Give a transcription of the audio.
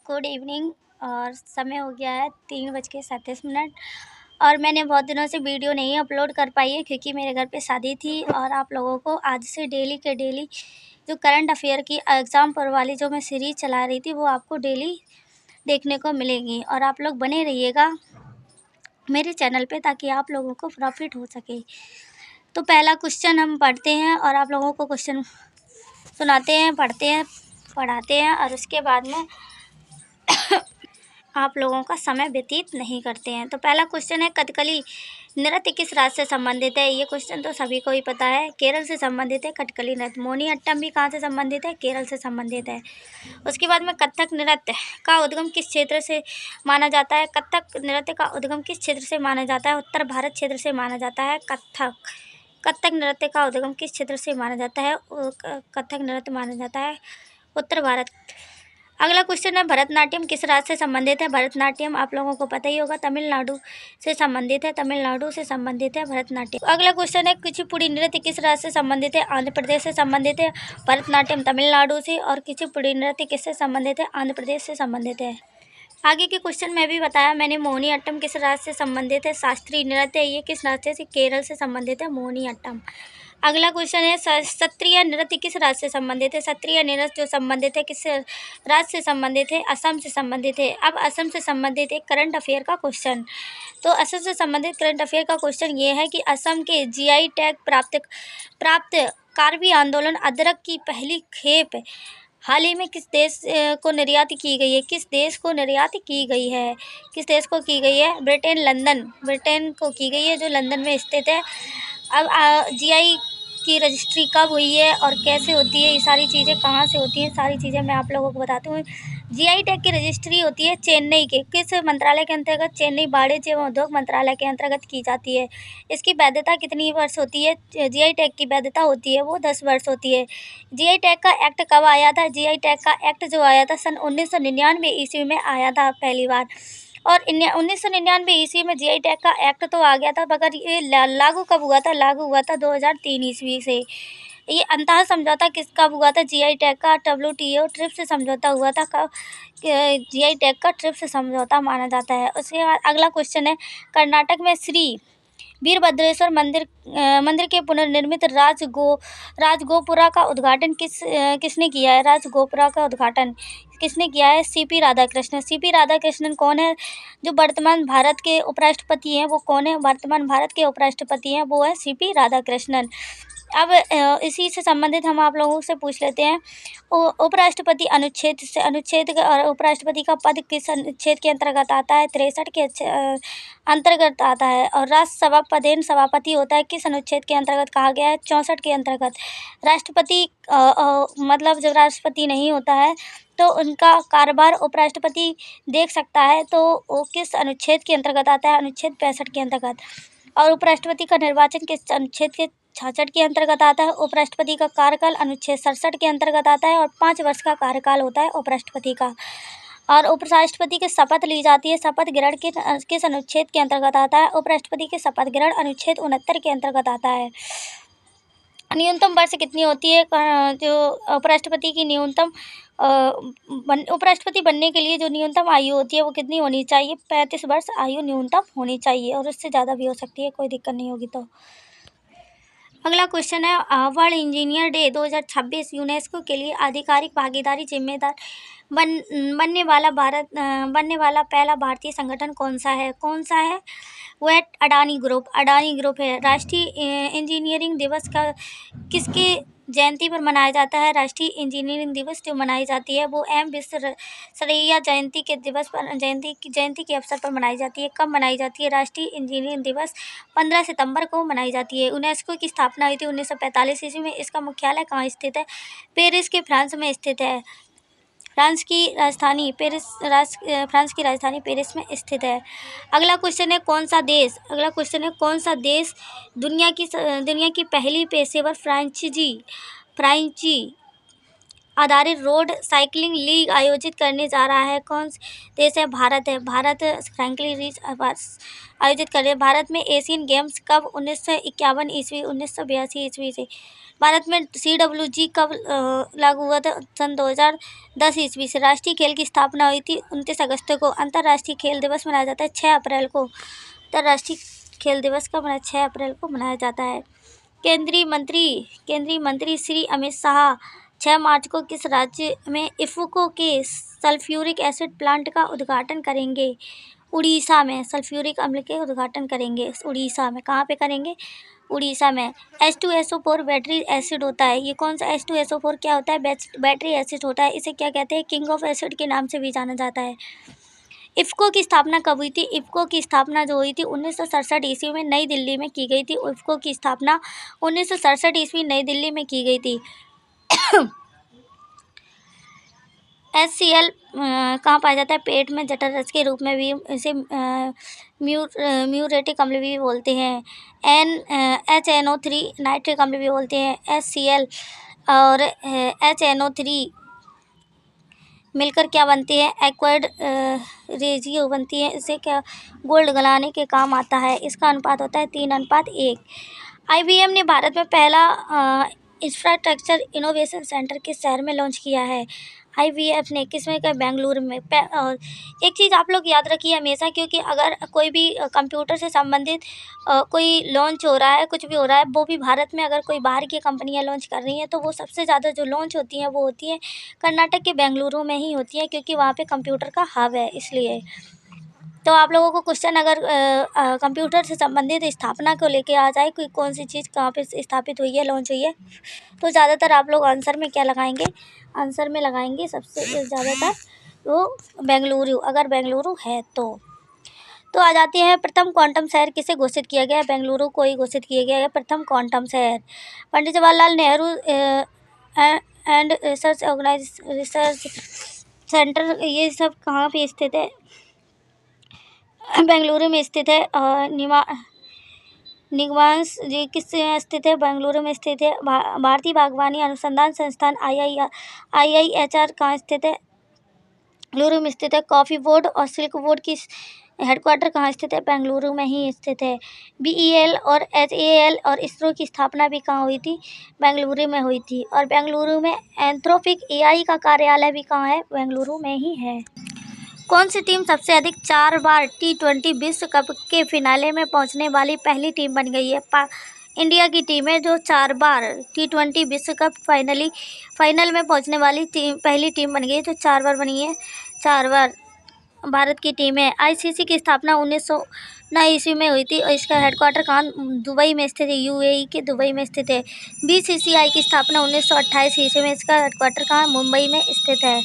Good evening. और समय हो गया है 3:37। और मैंने बहुत दिनों से वीडियो नहीं अपलोड कर पाई है क्योंकि मेरे घर पे शादी थी। और आप लोगों को आज से डेली के डेली जो करंट अफेयर की एग्ज़ाम पर वाली जो मैं सीरीज़ चला रही थी वो आपको डेली देखने को मिलेगी। और आप लोग बने रहिएगा मेरे चैनल पे ताकि आप लोगों को प्रॉफिट हो सके। तो पहला क्वेश्चन हम पढ़ते हैं और आप लोगों को क्वेश्चन सुनाते हैं, पढ़ते हैं, पढ़ाते हैं और उसके बाद में आप लोगों का समय व्यतीत नहीं करते हैं। तो पहला क्वेश्चन है, कथकली नृत्य किस राज्य से संबंधित है? ये क्वेश्चन तो सभी को ही पता है, केरल से संबंधित है कथकली नृत्य। मोहिनीअट्टम भी कहाँ से संबंधित है? केरल से संबंधित है। उसके बाद में कथक नृत्य का उद्गम किस क्षेत्र से माना जाता है? कथक नृत्य का उद्गम किस क्षेत्र से माना जाता है? उत्तर भारत क्षेत्र से माना जाता है। कथक नृत्य का उद्गम किस क्षेत्र से माना जाता है? कथक नृत्य माना जाता है उत्तर भारत। अगला क्वेश्चन है, भरतनाट्यम किस राज्य से संबंधित है? भरतनाट्यम आप लोगों को पता ही होगा, तमिलनाडु से संबंधित है। तमिलनाडु से संबंधित है भरतनाट्यम। अगला क्वेश्चन है, कुचिपुड़ी नृत्य किस राज्य से संबंधित है? आंध्र प्रदेश से संबंधित है। भरतनाट्यम तमिलनाडु से और कुचिपुड़ी नृत्य किससे संबंधित है? आंध्र प्रदेश से संबंधित है। आगे के क्वेश्चन में भी बताया मैंने, मोहिनीअट्टम किस राज्य से संबंधित है? शास्त्रीय नृत्य ये किस राज्य से? केरल से संबंधित है मोहिनीअट्टम। अगला क्वेश्चन है, सत्रिय नृत्य किस राज्य से संबंधित है? सत्रिय नृत्य जो संबंधित है किस राज्य से संबंधित है? असम से संबंधित है। अब असम से संबंधित एक करंट अफेयर का क्वेश्चन। तो असम से संबंधित करंट अफेयर का क्वेश्चन ये है कि असम के जीआई टैग प्राप्त कार्बी आंदोलन अदरक की पहली खेप हाल ही में किस देश को निर्यात की गई है? किस देश को निर्यात की गई है? किस देश को की गई है? ब्रिटेन को की गई है, जो लंदन में स्थित है। अब जीआई की रजिस्ट्री कब हुई है और कैसे होती है, ये सारी चीज़ें कहाँ से होती हैं, सारी चीज़ें मैं आप लोगों को बताती हूँ। जीआई टैग की रजिस्ट्री होती है चेन्नई के किस मंत्रालय के अंतर्गत? चेन्नई वाणिज्य एवं उद्योग मंत्रालय के अंतर्गत की जाती है। इसकी वैधता कितनी वर्ष होती है? जीआई टैग की वैधता होती है वो 10 वर्ष होती है। जीआई टैग का एक्ट कब आया था? जीआई टैग का एक्ट जो आया था सन 1999 ईस्वी में आया था पहली बार। और 1999 ईस्वी में जीआई टैग का एक्ट तो आ गया था, मगर ये लागू कब हुआ था? लागू हुआ था 2003 ईस्वी से। ये अंतः समझौता किस कब हुआ था? जीआई टैग का WTO ट्रिप्स समझौता हुआ था। कब? जीआई टैग का ट्रिप्स समझौता माना जाता है। उसके बाद अगला क्वेश्चन है, कर्नाटक में श्री वीरभद्रेश्वर मंदिर के पुनर्निर्मित राजगोपुरा का उद्घाटन किसने किया है? राजगोपुरा का उद्घाटन किसने किया है? सीपी राधाकृष्णन। सीपी राधाकृष्णन कौन है? जो वर्तमान भारत के उपराष्ट्रपति हैं वो कौन है? वर्तमान भारत के उपराष्ट्रपति हैं वो है सीपी राधाकृष्णन। अब इसी से संबंधित हम आप लोगों से पूछ लेते हैं, उपराष्ट्रपति अनुच्छेद और उपराष्ट्रपति का पद किस अनुच्छेद के अंतर्गत आता है? 63 के अंतर्गत आता है। और राज्यसभा पदेन सभापति होता है किस अनुच्छेद के अंतर्गत कहा गया है? 64 के अंतर्गत। राष्ट्रपति मतलब जब राष्ट्रपति नहीं होता है तो उनका कार्यभार उपराष्ट्रपति देख सकता है, तो वो किस अनुच्छेद के अंतर्गत आता है? अनुच्छेद 65 के अंतर्गत। और उपराष्ट्रपति का निर्वाचन किस अनुच्छेद के 66 के अंतर्गत आता है? उपराष्ट्रपति का कार्यकाल अनुच्छेद 67 के अंतर्गत आता है और 5 वर्ष का कार्यकाल होता है उपराष्ट्रपति का। और उपराष्ट्रपति की शपथ ली जाती है, शपथ ग्रहण किस अनुच्छेद के अंतर्गत आता है? उपराष्ट्रपति की शपथ ग्रहण अनुच्छेद 69 के अंतर्गत आता है। न्यूनतम वर्ष कितनी होती है? जो उपराष्ट्रपति की न्यूनतम उपराष्ट्रपति बनने के लिए जो न्यूनतम आयु होती है वो कितनी होनी चाहिए? 35 वर्ष आयु न्यूनतम होनी चाहिए, और उससे ज़्यादा भी हो सकती है, कोई दिक्कत नहीं होगी। तो अगला क्वेश्चन है, वर्ल्ड इंजीनियर डे 2026 यूनेस्को के लिए आधिकारिक भागीदारी जिम्मेदार बनने वाला पहला भारतीय संगठन कौन सा है? वो है अडानी ग्रुप है। राष्ट्रीय इंजीनियरिंग दिवस का किसके जयंती पर मनाया जाता है? राष्ट्रीय इंजीनियरिंग दिवस जो मनाई जाती है वो एम विश्वेश्वरैया जयंती के अवसर पर मनाई जाती है। कब मनाई जाती है? राष्ट्रीय इंजीनियरिंग दिवस 15 सितंबर को मनाई जाती है। यूनेस्को की स्थापना हुई थी 1945 ईस्वी में। इसका मुख्यालय कहाँ स्थित है? पेरिस के फ्रांस में स्थित है। फ्रांस की राजधानी पेरिस में स्थित है। अगला क्वेश्चन है, कौन सा देश दुनिया की पहली पेशेवर फ्रेंचाइजी आधारित रोड साइकिलिंग लीग आयोजित करने जा रहा है? कौन देश है? भारत है। भारत साइकिलिंग लीग आयोजित कर रहे हैं। भारत में एशियन गेम्स कब? 1951 ईस्वी, 1982 ईस्वी से। भारत में CWG कब लागू हुआ था? सन 2010 ईस्वी से। राष्ट्रीय खेल की स्थापना हुई थी 29 अगस्त को। अंतर्राष्ट्रीय खेल दिवस मनाया जाता है 6 अप्रैल को। अंतर्राष्ट्रीय खेल दिवस कब मनाया? 6 अप्रैल को मनाया जाता है। केंद्रीय मंत्री श्री अमित शाह 6 मार्च को किस राज्य में इफ्को के सल्फ्यूरिक एसिड प्लांट का उद्घाटन करेंगे? उड़ीसा में सल्फ्यूरिक अम्ल के उद्घाटन करेंगे। उड़ीसा में। कहाँ पे करेंगे? उड़ीसा में। H2SO4 बैटरी एसिड होता है। ये कौन सा H2SO4 क्या होता है? बैटरी एसिड होता है। इसे क्या कहते हैं? किंग ऑफ एसिड के नाम से भी जाना जाता है। इफ्को की स्थापना कब हुई थी? इफ्को की स्थापना जो हुई थी 1967 ईस्वी में नई दिल्ली में की गई थी। इफ्को की स्थापना 1967 ईस्वी नई दिल्ली में की गई थी। HCl कहाँ पाया जाता है? पेट में जठर रस के रूप में भी इसे म्यूरेटिक अम्ल भी बोलते हैं। HNO3 नाइट्रिक अम्ल भी बोलते हैं। HCl और HNO3 मिलकर क्या बनती है? एक्वायर्ड रेजियो बनती है। इसे क्या गोल्ड गलाने के काम आता है। इसका अनुपात होता है 3:1। IBM ने भारत में पहला इंफ्रास्ट्रक्चर इनोवेशन सेंटर किस शहर में लॉन्च किया है? IBM ने किसमें का? बेंगलुरु में। और एक चीज़ आप लोग याद रखिए हमेशा, क्योंकि अगर कोई भी कंप्यूटर से संबंधित कोई लॉन्च हो रहा है, कुछ भी हो रहा है, वो भी भारत में अगर कोई बाहर की कंपनियां लॉन्च कर रही हैं तो वो सबसे ज़्यादा जो लॉन्च होती हैं वो होती हैं कर्नाटक के बेंगलुरु में ही होती है, क्योंकि वहाँ पे कंप्यूटर का हब है इसलिए। तो आप लोगों को क्वेश्चन अगर कंप्यूटर से संबंधित स्थापना को लेके आ जाए, कोई कौन सी चीज़ कहाँ पे स्थापित हुई है, लॉन्च हुई है, तो ज़्यादातर आप लोग आंसर में क्या लगाएंगे? आंसर में लगाएंगे सबसे ज़्यादातर वो बेंगलुरु, अगर बेंगलुरु है तो आ जाती है। प्रथम क्वांटम शहर किसे घोषित किया गया है? बेंगलुरु को ही घोषित किया गया है प्रथम क्वांटम शहर। Pandit Jawaharlal Nehru and research centre ये सब कहाँ पे स्थित है? बेंगलुरु में स्थित है। निगमांस जी किस स्थित है? बेंगलुरु में स्थित है। भारतीय बागवानी अनुसंधान संस्थान IIHR कहाँ स्थित है? बेंगलुरु में स्थित है। कॉफी बोर्ड और सिल्क बोर्ड की हेडक्वार्टर कहाँ स्थित है? बेंगलुरु में ही स्थित है। BEL और HAL और इसरो की स्थापना भी कहाँ हुई थी? बेंगलुरु में हुई थी। और बेंगलुरु में एंथ्रोपिक AI का कार्यालय भी कहाँ है? बेंगलुरु में ही है। कौन सी टीम सबसे अधिक 4 बार T20 विश्व कप के फिनाले में पहुंचने वाली पहली टीम बन गई है? इंडिया की टीम है जो 4 बार T20 विश्व कप फाइनल में पहुंचने वाली पहली टीम बन गई है, जो 4 बार बनी है। 4 बार भारत की टीम है। ICC की स्थापना 1909 ईस्वी में हुई थी और इसका हेडक्वार्टर कहाँ? दुबई में स्थित है। UAE के दुबई में स्थित है। BCCI की स्थापना 1928 ईस्वी में, इसका हेडक्वार्टर कहाँ? मुंबई में स्थित है।